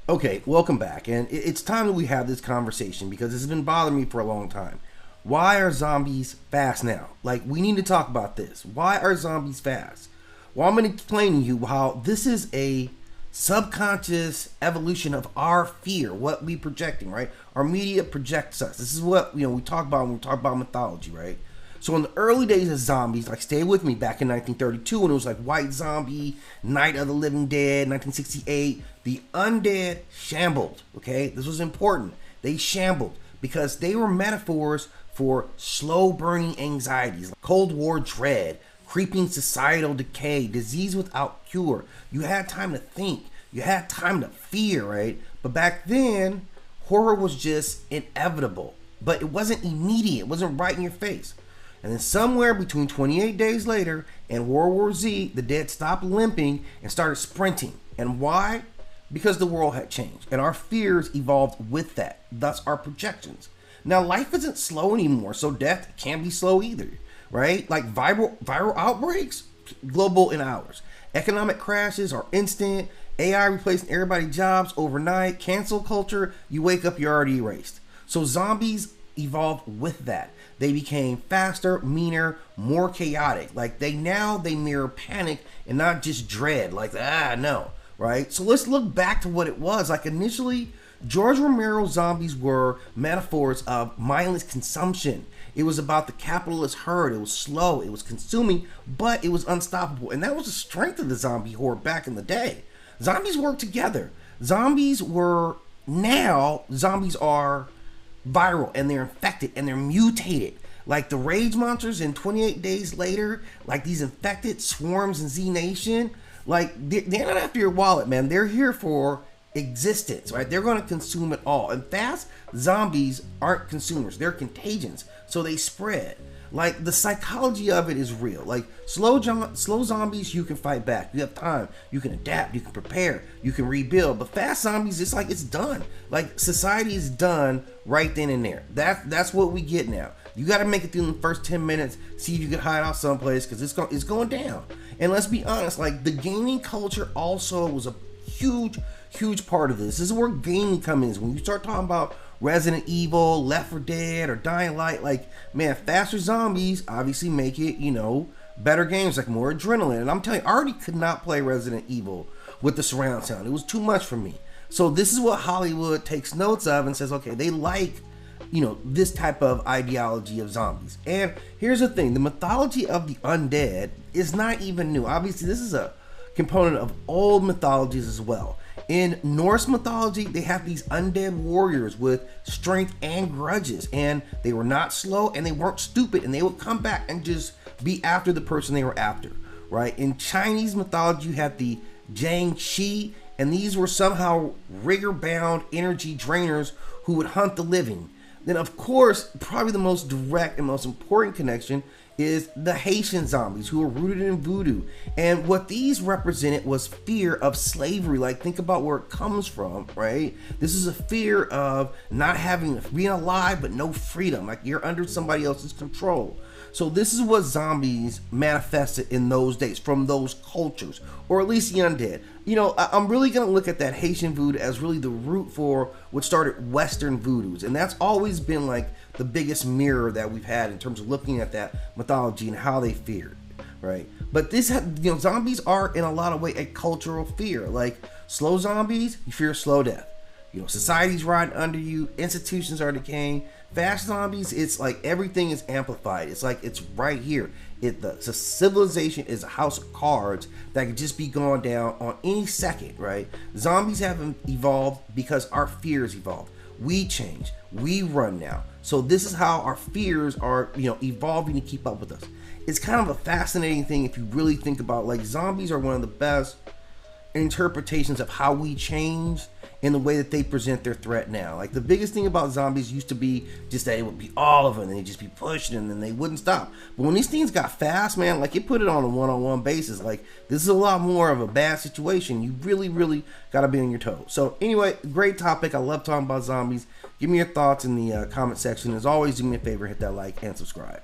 Okay, welcome back. And it's time that we have this conversation because it's been bothering me for a long time. Why are zombies fast now? Like, we need to talk about this. Why are zombies fast? Well, I'm going to explain to you how this is a subconscious evolution of our fear, what we projecting, right? Our media projects us. This is what, we talk about when we talk about mythology, right? So in the early days of zombies, like stay with me, back in 1932 when it was like White Zombie, Night of the Living Dead, 1968, the undead shambled, okay? This was important. They shambled because they were metaphors for slow burning anxieties, Cold War dread, creeping societal decay, disease without cure. You had time to think. You had time to fear, right? But back then, horror was just inevitable. But it wasn't immediate. It wasn't right in your face. And then somewhere between 28 days later and World War Z, the dead stopped limping and started sprinting. And why? Because the world had changed. And our fears evolved with that. Thus our projections. Now life isn't slow anymore, so death can't be slow either. Right? Like viral outbreaks, global in hours. Economic crashes are instant. AI replacing everybody's jobs overnight. Cancel culture, you wake up, you're already erased. So zombies evolved with that. They became faster, meaner, more chaotic. Like they mirror panic and not just dread. Like, no. Right? So let's look back to what it was. Like initially, George Romero's zombies were metaphors of mindless consumption. It was about the capitalist herd. It was slow, it was consuming, but it was unstoppable. And that was the strength of the zombie horde back in the day. Zombies work together. Zombies are viral and they're infected and they're mutated. Like the rage monsters in 28 days later, like these infected swarms in Z Nation, like they're not after your wallet, man. They're here for existence, right? They're going to consume it all. And fast zombies aren't consumers, they're contagions, so they spread. Like the psychology of it is real. Like slow zombies, you can fight back, you have time, you can adapt, you can prepare, you can rebuild. But fast zombies, it's like it's done. Like society is done right then and there. That's what we get now. You got to make it through the first 10 minutes, see if you can hide out someplace, because it's going down. And let's be honest, like the gaming culture also was a huge part of this. This is where gaming comes in. When you start talking about Resident Evil, Left 4 Dead, or Dying Light, like, man, faster zombies obviously make it, better games, like more adrenaline. And I'm telling you, I already could not play Resident Evil with the surround sound. It was too much for me. So this is what Hollywood takes notes of and says, okay, they like, this type of ideology of zombies. And here's the thing, the mythology of the undead is not even new. Obviously, this is a component of old mythologies as well. In Norse mythology, they have these undead warriors with strength and grudges, and they were not slow and they weren't stupid, and they would come back and just be after the person they were after, right? In Chinese mythology, you had the Jiangshi, and these were somehow rigor-bound energy drainers who would hunt the living. Then, of course, probably the most direct and most important connection is the Haitian zombies, who are rooted in voodoo. And what these represented was fear of slavery. Like, think about where it comes from, right? This is a fear of not being alive, but no freedom. Like, you're under somebody else's control. So this is what zombies manifested in those days from those cultures, or at least the undead. I'm really going to look at that Haitian voodoo as really the root for what started Western voodoos. And that's always been like the biggest mirror that we've had in terms of looking at that mythology and how they feared, right? But zombies are in a lot of way a cultural fear. Like slow zombies, you fear slow death. Society's riding under you, institutions are decaying. Fast zombies, it's like everything is amplified. It's like it's right here. The civilization is a house of cards that could just be going down on any second, right? Zombies haven't evolved because our fears evolved. We change. We run now. So this is how our fears are, evolving to keep up with us. It's kind of a fascinating thing if you really think about, like, zombies are one of the best interpretations of how we change in the way that they present their threat now. Like the biggest thing about zombies used to be just that it would be all of them and they'd just be pushing and then they wouldn't stop. But when these things got fast, man, like it put it on a one-on-one basis. Like this is a lot more of a bad situation. You really got to be on your toes. So anyway, great topic. I love talking about zombies. Give me your thoughts in the comment section. As always, do me a favor, hit that like and subscribe.